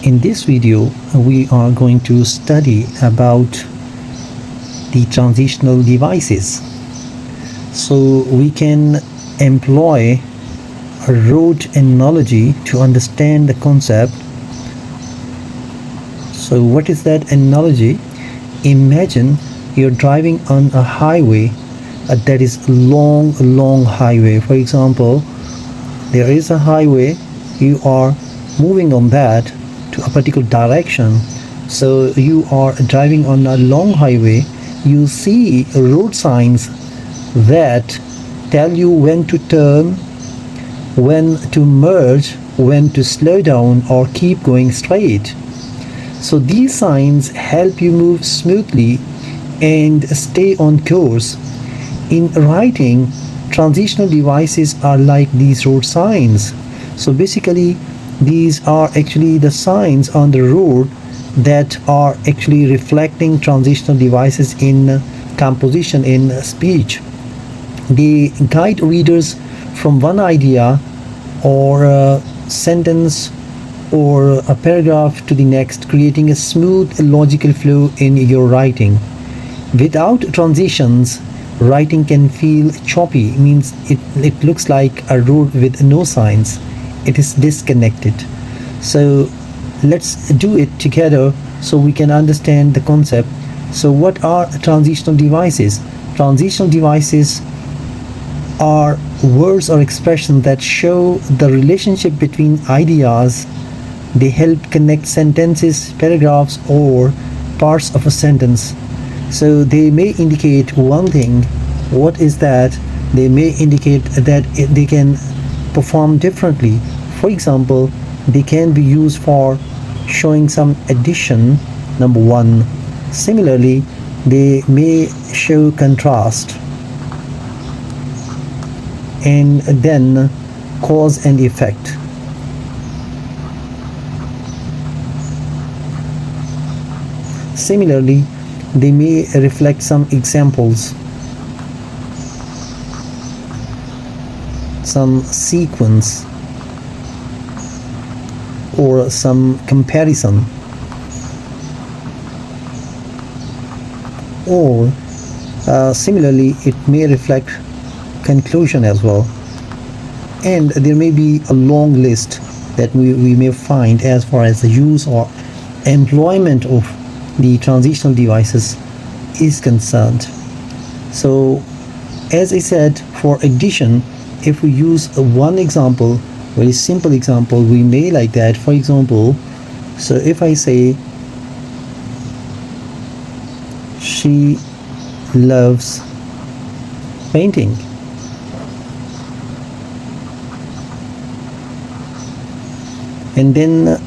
In this video, we are going to study about the transitional devices. So we can employ a road analogy to understand the concept. So what is that analogy? Imagine you're driving on a highway that is long highway. For example, there is a highway, you are moving on that to a particular direction. So you are driving on a long highway, you see road signs that tell you when to turn, when to merge, when to slow down or keep going straight. So these signs help you move smoothly and stay on course. In writing, transitional devices are like these road signs. So basically, these are actually the signs on the road that are actually reflecting transitional devices in composition, in speech. They guide readers from one idea or a sentence or a paragraph to the next, creating a smooth logical flow in your writing. Without transitions, writing can feel choppy, means it looks like a road with no signs. It is disconnected. So let's do it together so we can understand the concept. So what are transitional devices? Transitional devices are words or expressions that show the relationship between ideas. They help connect sentences, paragraphs, or parts of a sentence. So they may indicate one thing. What is that? They may indicate that they can perform differently. For example, they can be used for showing some addition, number one. Similarly, they may show contrast, and then cause and effect. Similarly, they may reflect some examples, some sequence, or some comparison, or similarly it may reflect conclusion as well. And there may be a long list that we may find as far as the use or employment of the transitional devices is concerned. So as I said, for addition, if we use one example, very simple example, we may like that. For example, so if I say she loves painting, and then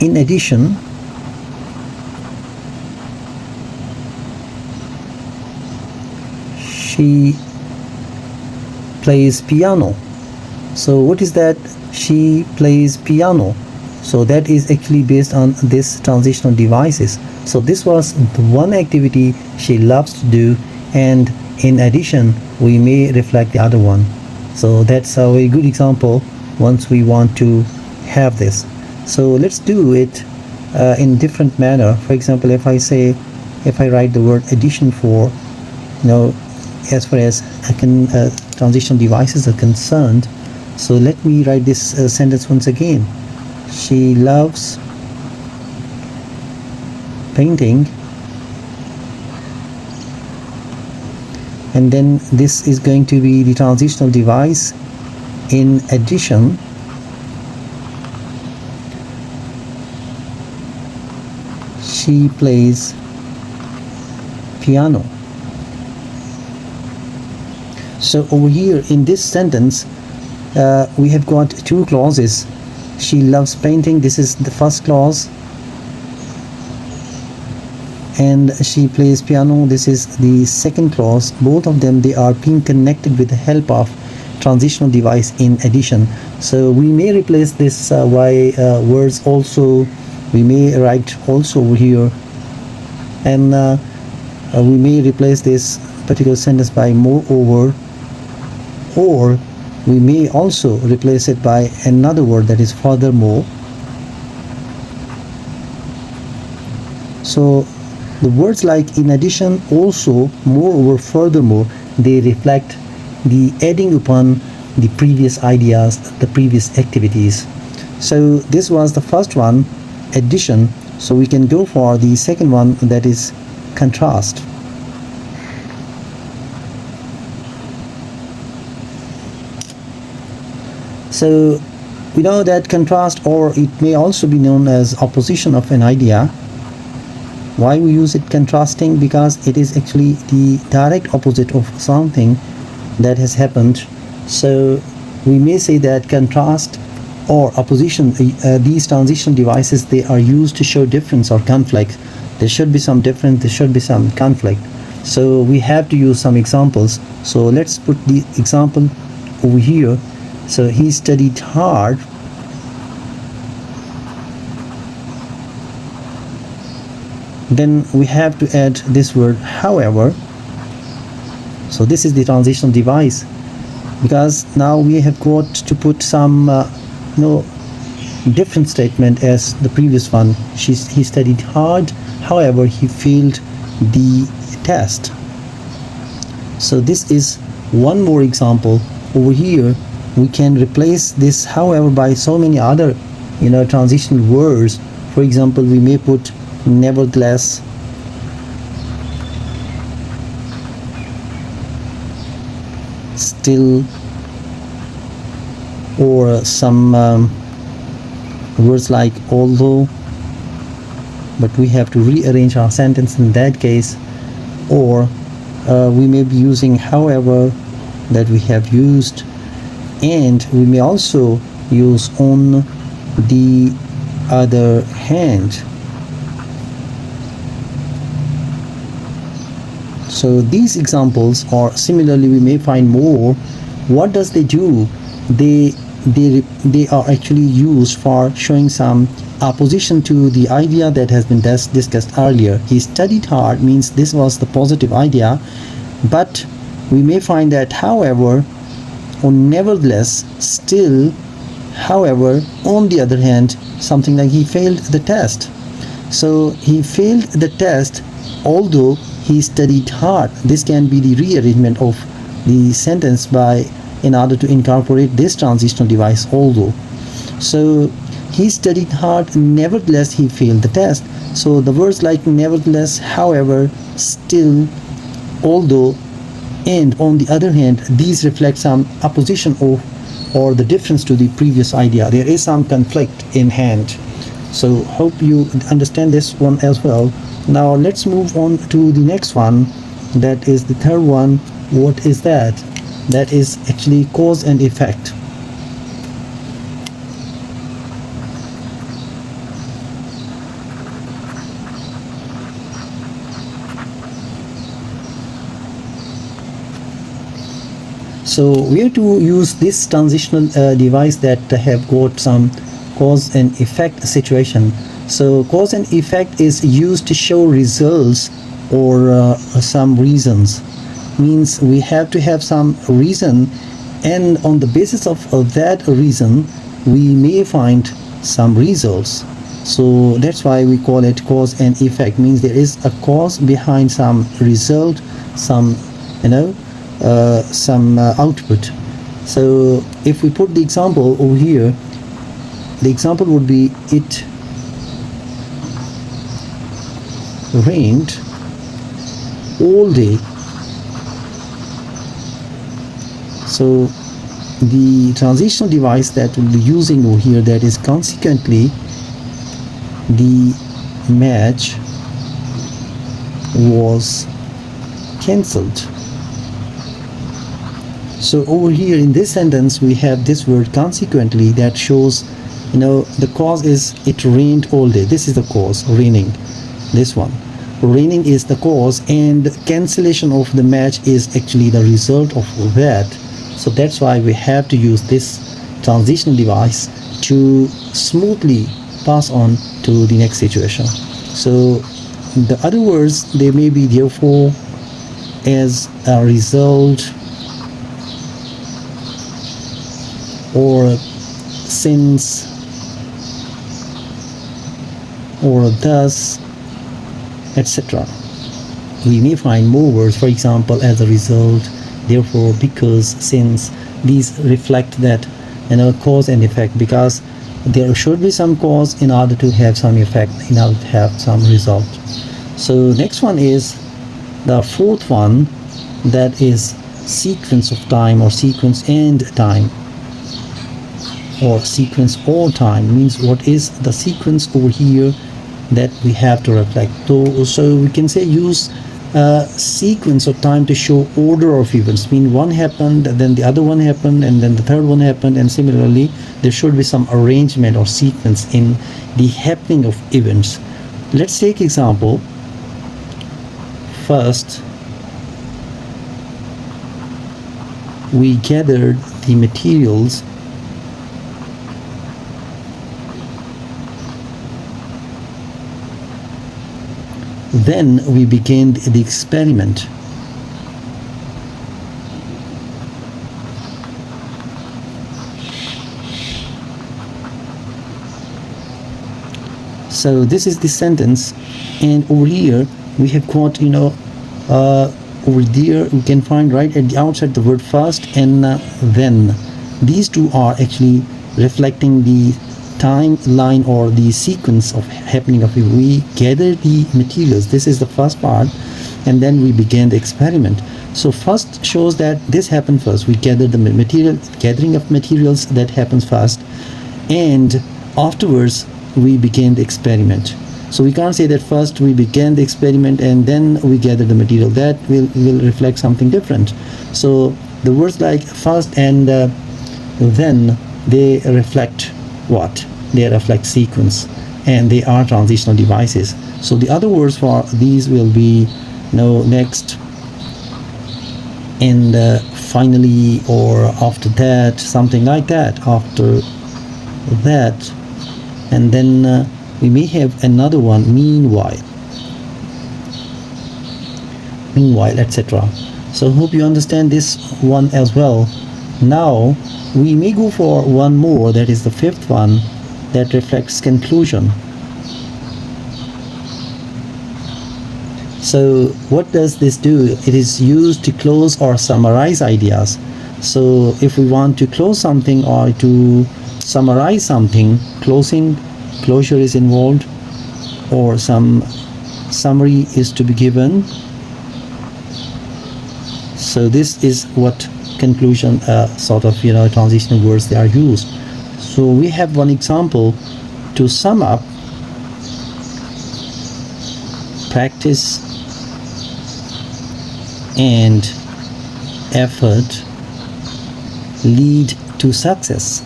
in addition, she plays piano. So what is that? She plays piano. So that is actually based on this transitional devices. So this was the one activity she loves to do, and in addition we may reflect the other one. So that's a very good example once we want to have this. So let's do it in different manner. For example, if I write the word addition for, as far as transitional devices are concerned. So let me write this sentence once again. She loves painting, and then this is going to be the transitional device. In addition, she plays piano. So over here in this sentence, we have got two clauses. She loves painting, this is the first clause, and she plays piano, this is the second clause. Both of them, they are being connected with the help of transitional device in addition. So we may replace this by words also. We may write also over here, and we may replace this particular sentence by moreover, or we may also replace it by another word, that is furthermore. So the words like in addition, also, moreover, furthermore, they reflect the adding upon the previous ideas, the previous activities. So this was the first one, addition. So we can go for the second one, that is contrast. So we know that contrast, or it may also be known as opposition of an idea. Why we use it contrasting? Because it is actually the direct opposite of something that has happened. So we may say that contrast or opposition, these transitional devices, they are used to show difference or conflict. There should be some difference, there should be some conflict. So we have to use some examples. So let's put the example over here. So he studied hard then we have to add this word however. So this is the transitional device, because now we have got to put some different statement as the previous one. He studied hard, however he failed the test. So this is one more example. Over here we can replace this however by so many other transitional words. For example, we may put nevertheless, still, or some words like although, but we have to rearrange our sentence in that case. Or we may be using however that we have used, and we may also use on the other hand. So these examples, or similarly we may find more. What does they do? They are actually used for showing some opposition to the idea that has been discussed earlier. He studied hard means this was the positive idea, but we may find that however, or nevertheless, still, however, on the other hand, something like he failed the test. So he failed the test although he studied hard. This can be the rearrangement of the sentence in order to incorporate this transitional device although. So he studied hard, nevertheless he failed the test. So the words like nevertheless, however, still, although, and on the other hand, these reflect some opposition of or the difference to the previous idea. There is some conflict in hand. So hope you understand this one as well. Now let's move on to the next one. That is the third one. What is that? That is actually cause and effect. So we have to use this transitional device that have got some cause and effect situation. So cause and effect is used to show results or some reasons. Means we have to have some reason, and on the basis of that reason we may find some results. So that's why we call it cause and effect. Means there is a cause behind some result, some some output. So if we put the example over here, the example would be it rained all day. So the transitional device that we'll be using over here, that is consequently the match was cancelled. So over here in this sentence we have this word consequently that shows the cause is it rained all day. This is the cause, raining. This one, raining is the cause, and cancellation of the match is actually the result of that. So that's why we have to use this transitional device to smoothly pass on to the next situation. So the other words, they may be therefore, as a result, or since, or thus, etc. We may find more words, for example, as a result, therefore, because, since. These reflect that, cause and effect, because there should be some cause in order to have some effect, in order to have some result. So next one is the fourth one, that is sequence of time, or sequence and time, or sequence or time. Means what is the sequence over here that we have to reflect. So we can say use sequence of time to show order of events. Mean one happened, then the other one happened, and then the third one happened, and similarly there should be some arrangement or sequence in the happening of events. Let's take example. First, we gathered the materials then we began the experiment. So this is the sentence, and over here we have got, over there we can find right at the outset the word first and then. These two are actually reflecting the timeline or the sequence of happening of it. We gather the materials, this is the first part, and then we began the experiment. So first shows that this happened first. We gathered the material, gathering of materials, that happens first, and afterwards we began the experiment. So we can't say that first we began the experiment and then we gathered the material. That will reflect something different. So the words like first and then, they reflect what? They reflect sequence, and they are transitional devices. So the other words for these will be next, and finally, or after that, something like that, after that. And then we may have another one, meanwhile, etc. So hope you understand this one as well. Now we may go for one more, that is the fifth one, that reflects conclusion. So what does this do? It is used to close or summarize ideas. So if we want to close something or to summarize something, closure is involved, or some summary is to be given. So this is what conclusion, sort of transitional words they are used. So we have one example. To sum up, practice and effort lead to success.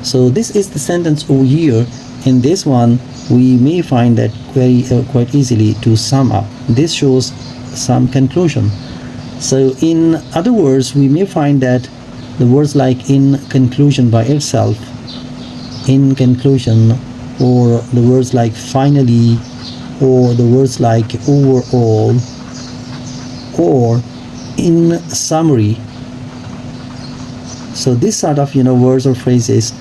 So this is the sentence over here. In this one we may find that quite easily, to sum up. This shows some conclusion. So in other words, we may find that the words like in conclusion by itself, in conclusion, or the words like finally, or the words like overall, or in summary. So this sort of words or phrases,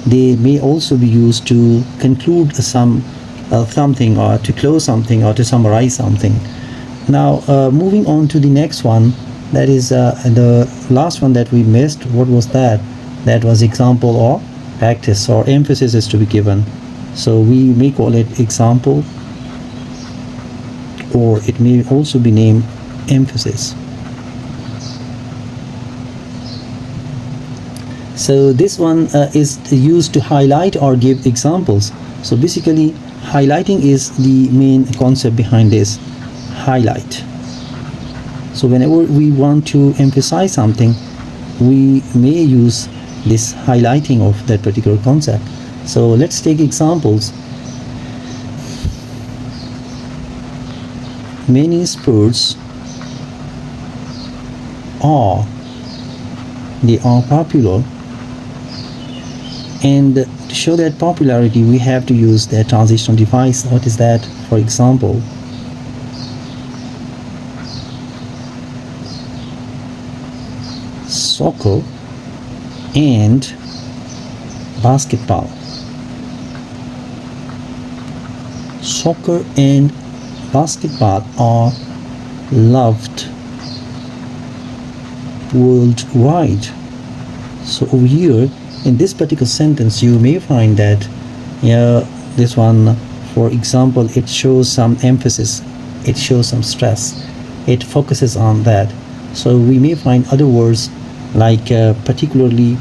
they may also be used to conclude something, or to close something, or to summarize something. Now moving on to the next one, that is the last one that we missed. What was that? That was example or practice, or emphasis is to be given. So we may call it example, or it may also be named emphasis. So this one is used to highlight or give examples. So basically highlighting is the main concept behind this. Highlight. So whenever we want to emphasize something, we may use this highlighting of that particular concept. So let's take examples. Many sports are popular, and to show that popularity we have to use the transitional device. What is that? For example, soccer and basketball. soccer and basketball are loved worldwide. So over here in this particular sentence you may find that this one, for example, it shows some emphasis, it shows some stress, it focuses on that. So we may find other words like particularly,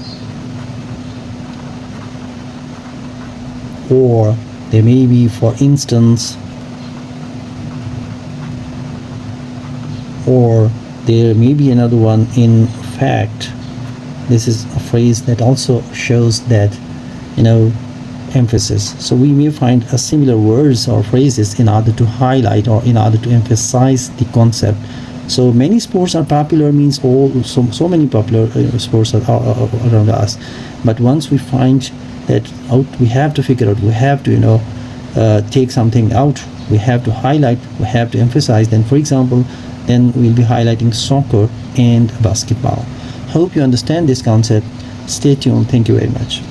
or there may be for instance, or there may be another one in fact. This is a phrase that also shows that emphasis. So we may find a similar words or phrases in order to highlight or in order to emphasize the concept. So many sports are popular means so many popular sports are around us, but once we find that out, we have to figure out, we have to take something out, we have to highlight, we have to emphasize. Then for example, then we'll be highlighting soccer and basketball. Hope you understand this concept. Stay tuned. Thank you very much.